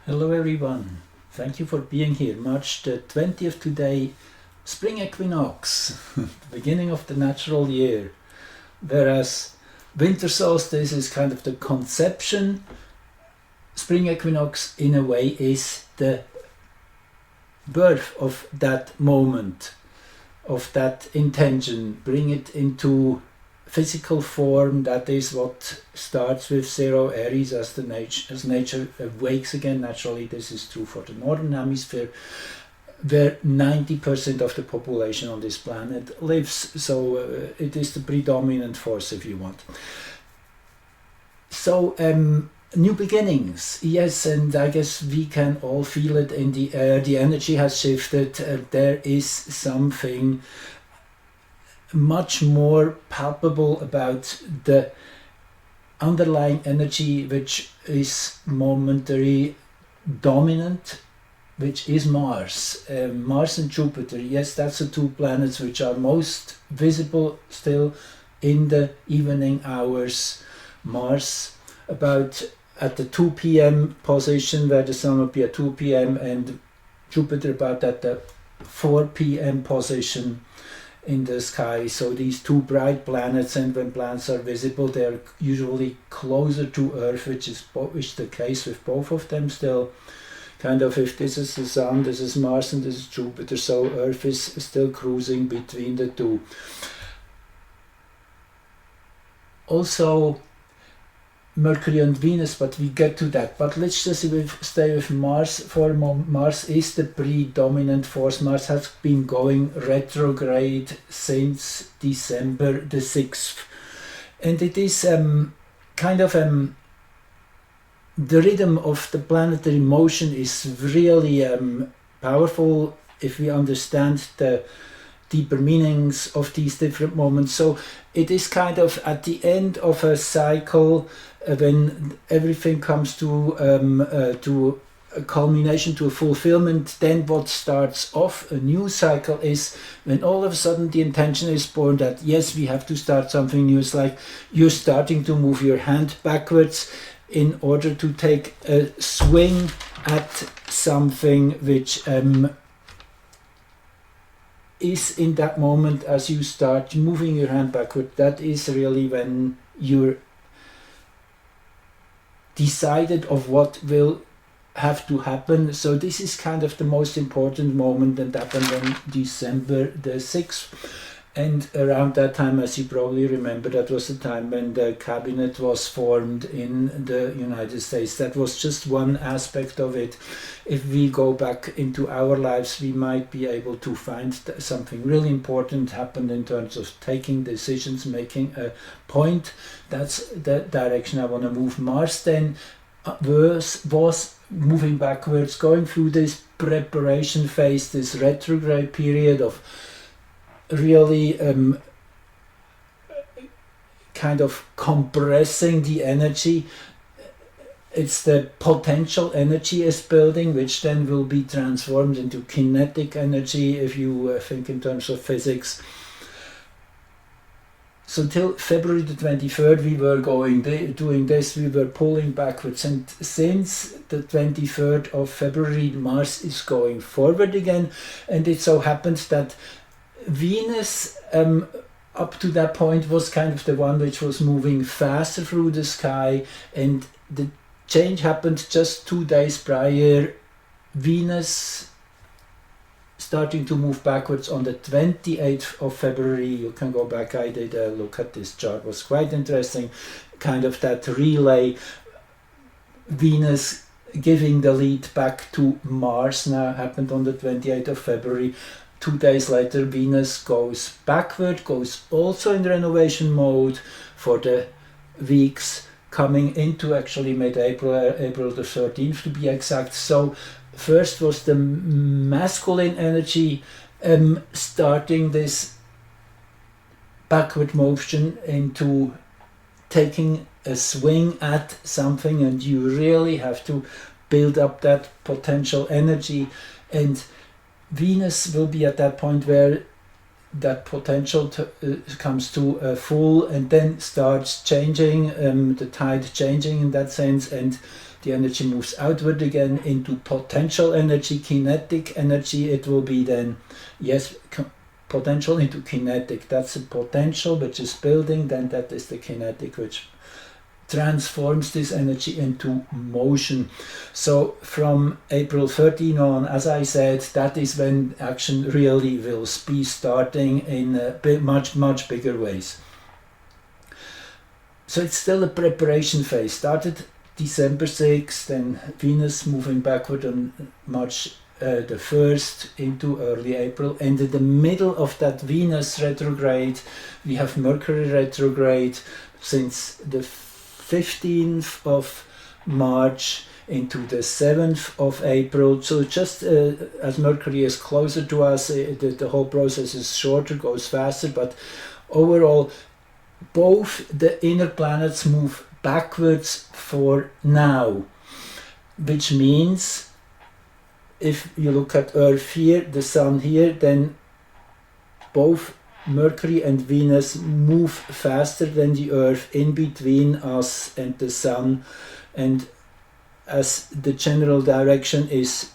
Hello everyone, thank you for being here. March the 20th today, spring equinox, the beginning of the natural year. Whereas winter solstice is kind of the conception, spring equinox in a way is the birth of that moment, of that intention, bring it into physical form. That is what starts with 0 Aries as nature awakes again. Naturally, this is true for the northern hemisphere, where 90% of the population on this planet lives. So it is the predominant force, if you want. So new beginnings, yes, and I guess we can all feel it in the air. The energy has shifted. There is something much more palpable about the underlying energy, which is momentary dominant, which is Mars. Mars and Jupiter, yes, that's the two planets which are most visible still in the evening hours. Mars about at the 2 p.m. position, where the sun will be at 2 p.m, and Jupiter about at the 4 p.m. position in the sky. So these two bright planets, and when planets are visible, they are usually closer to Earth, which is the case with both of them still. Kind of, if this is the Sun, this is Mars, and this is Jupiter, so Earth is still cruising between the two. Also Mercury and Venus, but we get to that. But let's just stay with Mars for a moment. Mars is the predominant force. Mars has been going retrograde since December the 6th. And it is kind of the rhythm of the planetary motion is really powerful if we understand the deeper meanings of these different moments. So it is kind of at the end of a cycle, when everything comes to a culmination, to a fulfillment. Then what starts off a new cycle is when all of a sudden the intention is born that yes, we have to start something new. It's like you're starting to move your hand backwards in order to take a swing at something which is in that moment. As you start moving your hand backward, that is really when you're decided of what will have to happen. So this is kind of the most important moment, and that happened on December the 6th. And around that time, as you probably remember, that was the time when the cabinet was formed in the United States. That was just one aspect of it. If we go back into our lives, we might be able to find something really important happened in terms of taking decisions, making a point. That's the direction I want to move. Mars then was moving backwards, going through this preparation phase, this retrograde period of really kind of compressing the energy. It's the potential energy is building, which then will be transformed into kinetic energy, if you think in terms of physics. So until February the 23rd, we were doing this, we were pulling backwards. And since the 23rd of February, Mars is going forward again. And it so happens that Venus, up to that point, was kind of the one which was moving faster through the sky, and the change happened just 2 days prior. Venus starting to move backwards on the 28th of February. You can go back, I did a look at this chart, it was quite interesting, kind of that relay, Venus giving the lead back to Mars now happened on the 28th of February. 2 days later, Venus goes backward, goes also in renovation mode for the weeks coming into actually mid-April, April the 13th to be exact. So first was the masculine energy starting this backward motion into taking a swing at something, and you really have to build up that potential energy. And Venus will be at that point where that potential comes to a full and then starts changing, the tide changing in that sense, and the energy moves outward again into potential energy, kinetic energy. It will be then, yes, potential into kinetic. That's a potential which is building, then that is the kinetic which transforms this energy into motion. So from April 13 on, as I said, that is when action really will be starting in a much bigger ways. So it's still a preparation phase. Started December 6th, then Venus moving backward on March the 1st into early April, and in the middle of that Venus retrograde we have Mercury retrograde since the 15th of March into the 7th of April. So just as Mercury is closer to us, the whole process is shorter, goes faster, but overall both the inner planets move backwards for now, which means if you look at Earth here, the Sun here, then both Mercury and Venus move faster than the Earth in between us and the Sun, and as the general direction is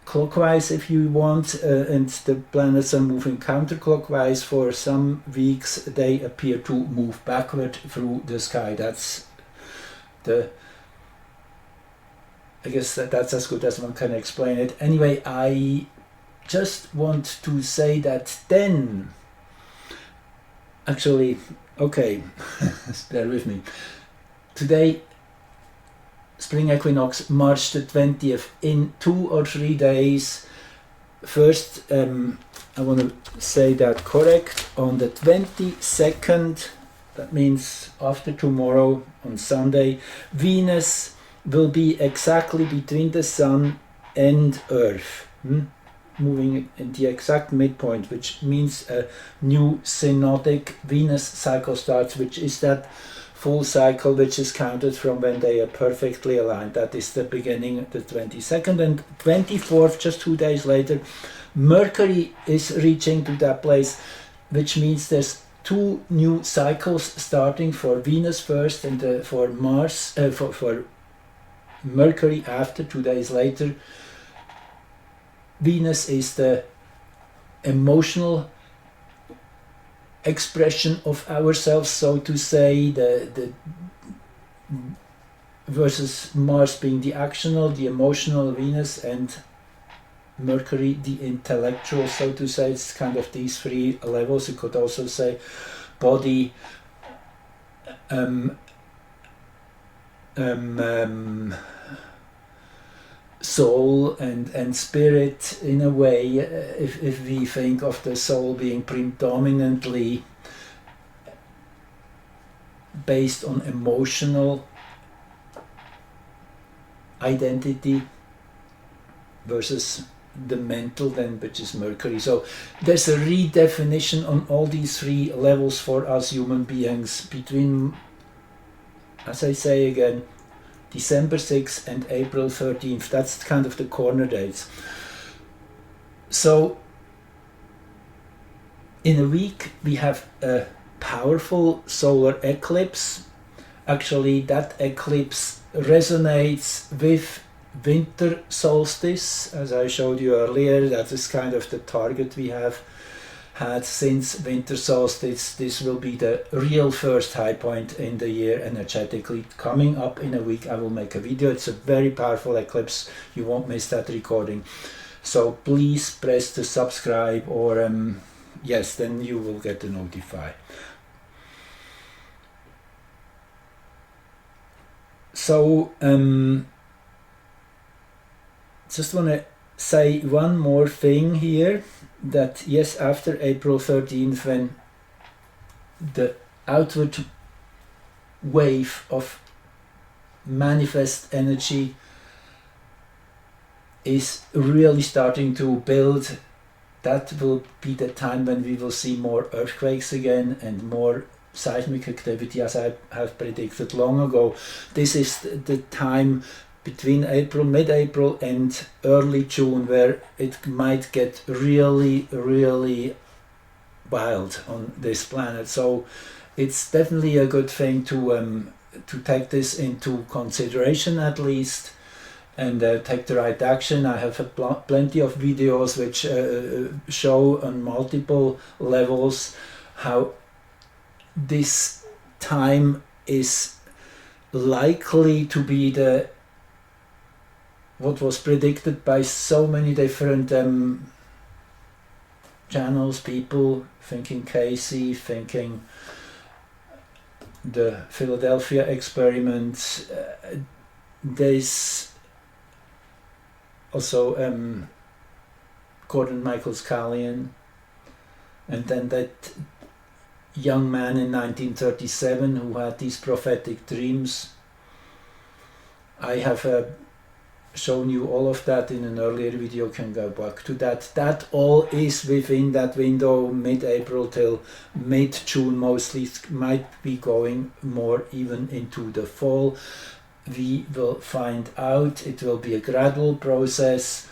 clockwise, if you want, and the planets are moving counterclockwise, for some weeks they appear to move backward through the sky. That's I guess that's as good as one can explain it. Anyway, I just want to say that then, actually, okay, bear with me. Today, spring equinox, March the 20th, in 2 or 3 days. First, I want to say that correct. On the 22nd, that means after tomorrow, on Sunday, Venus will be exactly between the Sun and Earth, moving in the exact midpoint, which means a new synodic Venus cycle starts, which is that full cycle which is counted from when they are perfectly aligned. That is the beginning, the 22nd, and 24th, just 2 days later, Mercury is reaching to that place, which means there's 2 new cycles starting for Venus first and for Mars, for Mercury after, 2 days later. Venus is the emotional expression of ourselves, so to say, the versus Mars being the actional, the emotional Venus, and Mercury the intellectual, so to say. It's kind of these 3 levels. You could also say body, soul and spirit, in a way, if we think of the soul being predominantly based on emotional identity versus the mental, then, which is Mercury. So there's a redefinition on all these 3 levels for us human beings between, as I say again, December 6th and April 13th. That's kind of the corner dates. So in a week we have a powerful solar eclipse. Actually, that eclipse resonates with winter solstice, as I showed you earlier. That is kind of the target we have had since winter solstice. This will be the real first high point in the year energetically. Coming up in a week, I will make a video. It's a very powerful eclipse. You won't miss that recording. So please press the subscribe, or yes, then you will get the notify. So just want to say one more thing here, that yes, after April 13th, when the outward wave of manifest energy is really starting to build, that will be the time when we will see more earthquakes again and more seismic activity, as I have predicted long ago. This is the time between mid-April and early June, where it might get really, really wild on this planet. So it's definitely a good thing to take this into consideration at least, and take the right action. I have plenty of videos which show on multiple levels how this time is likely to be what was predicted by so many different channels, people thinking Casey, thinking the Philadelphia experiment. There's also Gordon Michael Scallion, and then that young man in 1937 who had these prophetic dreams. I have shown you all of that in an earlier video, can go back to that. That all is within that window, mid-April till mid-June mostly, might be going more even into the fall. We will find out. It will be a gradual process,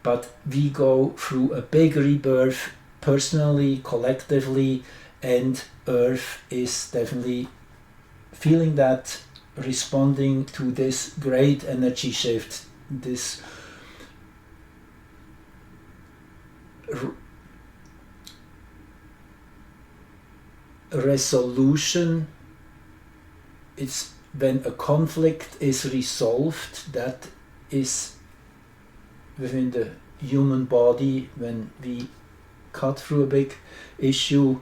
but we go through a big rebirth personally, collectively, and Earth is definitely feeling that, responding to this great energy shift, this resolution. It's when a conflict is resolved, that is within the human body, when we cut through a big issue,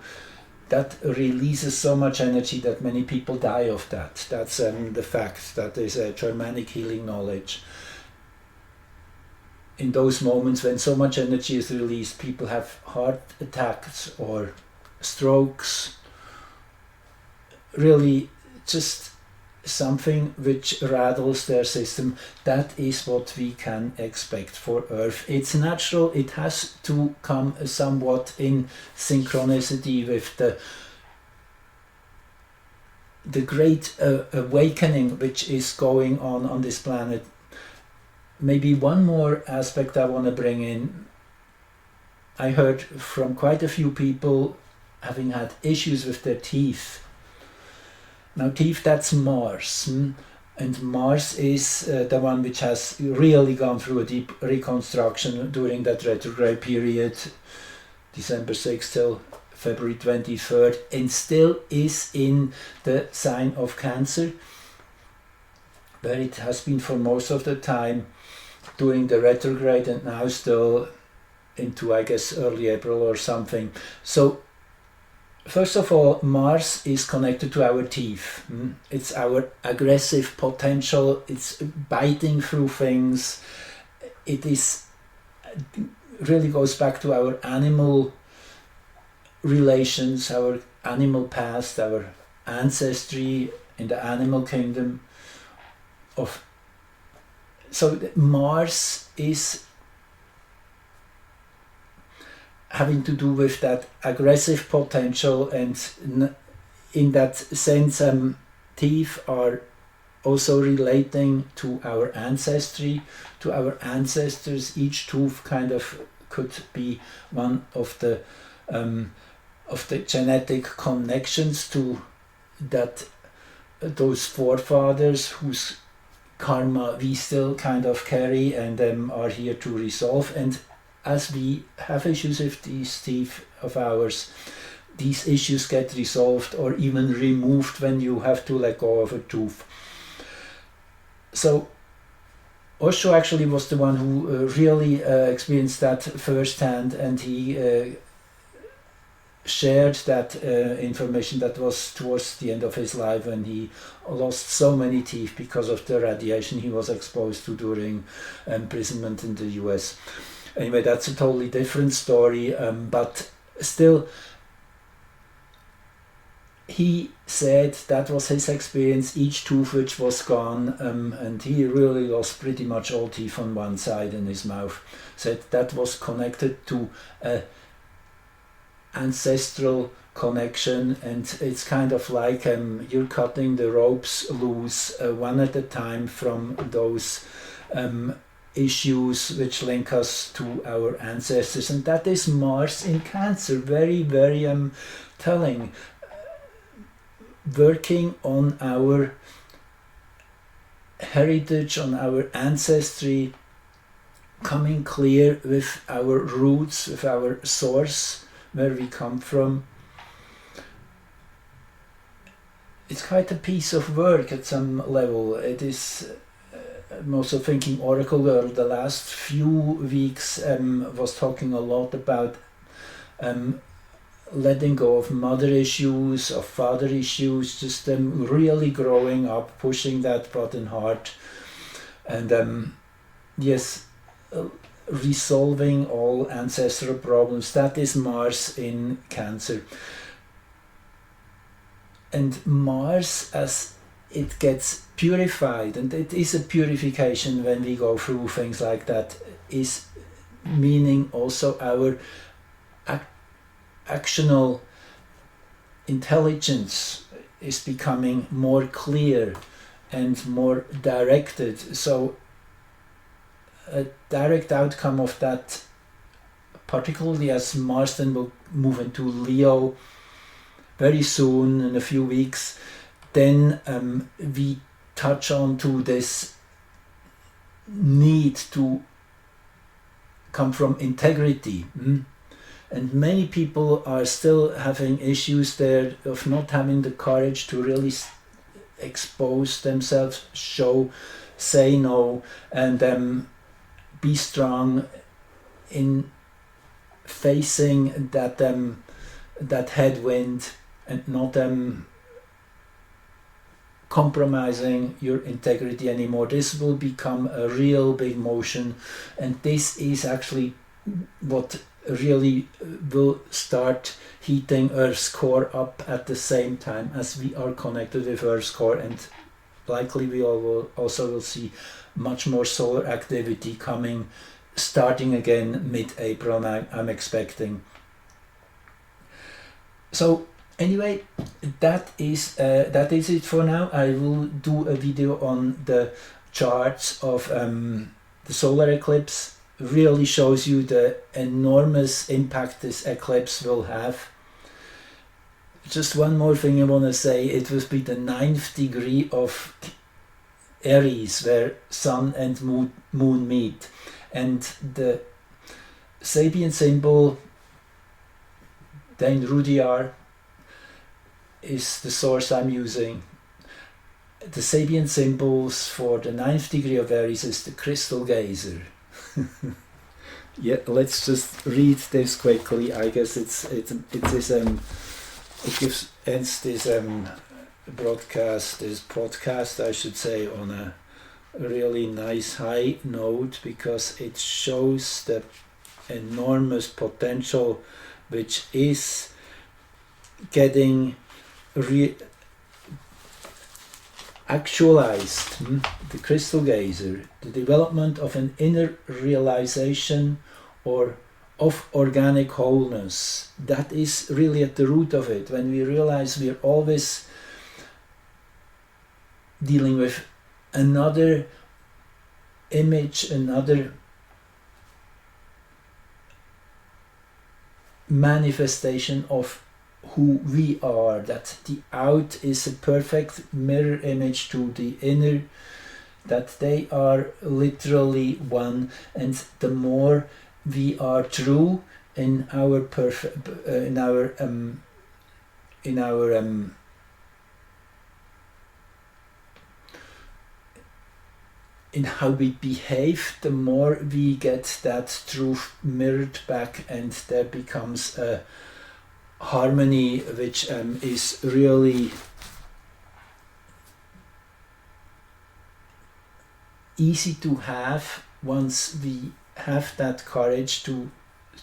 that releases so much energy that many people die of that. That's the fact. That is a Germanic healing knowledge. In those moments when so much energy is released, people have heart attacks or strokes. Really just something which rattles their system. That is what we can expect for Earth. It's natural. It has to come somewhat in synchronicity with the great awakening which is going on this planet. Maybe one more aspect I want to bring in. I heard from quite a few people having had issues with their teeth. Now teeth, that's Mars, and Mars is the one which has really gone through a deep reconstruction during that retrograde period, December 6th till February 23rd, and still is in the sign of Cancer, where it has been for most of the time during the retrograde, and now still into, I guess, early April or something. So first of all, Mars is connected to our teeth. It's our aggressive potential. It's biting through things. It really goes back to our animal relations, our animal past, our ancestry in the animal kingdom. So Mars is having to do with that aggressive potential, and in that sense teeth are also relating to our ancestry, to our ancestors. Each tooth kind of could be one of the genetic connections to those forefathers whose karma we still kind of carry and are here to resolve. And as we have issues with these teeth of ours, these issues get resolved or even removed when you have to let go of a tooth. So Osho actually was the one who really experienced that firsthand, and he shared that information. That was towards the end of his life, when he lost so many teeth because of the radiation he was exposed to during imprisonment in the US. Anyway, that's a totally different story, but still, he said that was his experience, each tooth which was gone, and he really lost pretty much all teeth on one side in his mouth. Said that was connected to ancestral connection, and it's kind of like you're cutting the ropes loose one at a time from those issues which link us to our ancestors, and that is Mars in Cancer. Very, very telling. Working on our heritage, on our ancestry, coming clear with our roots, with our source, where we come from. It's quite a piece of work at some level. It is, I'm also thinking Oracle World the last few weeks was talking a lot about letting go of mother issues, of father issues, just really growing up, pushing that button hard, and yes, resolving all ancestral problems. That is Mars in Cancer. And Mars, as it gets purified, and it is a purification when we go through things like that, is meaning also our actional intelligence is becoming more clear and more directed. So a direct outcome of that, particularly as Mars then will move into Leo very soon, in a few weeks, then we touch on to this need to come from integrity. And many people are still having issues there of not having the courage to really expose themselves, say no, and be strong in facing that headwind, and not compromising your integrity anymore. This will become a real big motion, and this is actually what really will start heating Earth's core up at the same time as we are connected with Earth's core, and likely we will see much more solar activity coming, starting again mid-April, I'm expecting. So anyway, that is it for now. I will do a video on the charts of the solar eclipse. Really shows you the enormous impact this eclipse will have. Just one more thing I want to say, it will be the 9th degree of Aries, where Sun and Moon meet, and the Sabian symbol, Dane Rudyard, is the source I'm using. The Sabian symbols for the 9th degree of Aries is the crystal gazer. Yeah, let's just read this quickly. I guess it ends this podcast, I should say, on a really nice high note, because it shows the enormous potential which is getting actualized. The crystal gazer, the development of an inner realization or of organic wholeness. That is really at the root of it. When we realize we're always dealing with another image, another manifestation of who we are, that the out is a perfect mirror image to the inner, that they are literally one, and the more we are true in our in how we behave, the more we get that truth mirrored back, and there becomes a harmony which is really easy to have once we have that courage to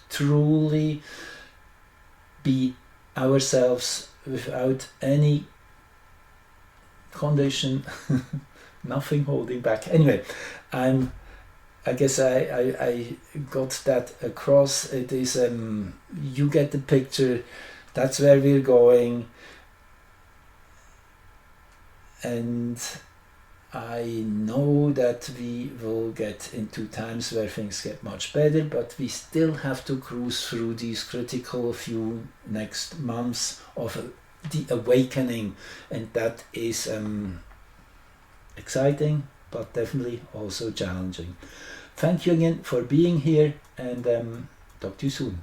truly be ourselves without any condition, nothing holding back. Anyway, I guess I got that across. It is you get the picture. that's where we're going. And I know that we will get into times where things get much better, but we still have to cruise through these critical few next months of the awakening, and that is exciting, but definitely also challenging. Thank you again for being here, and talk to you soon.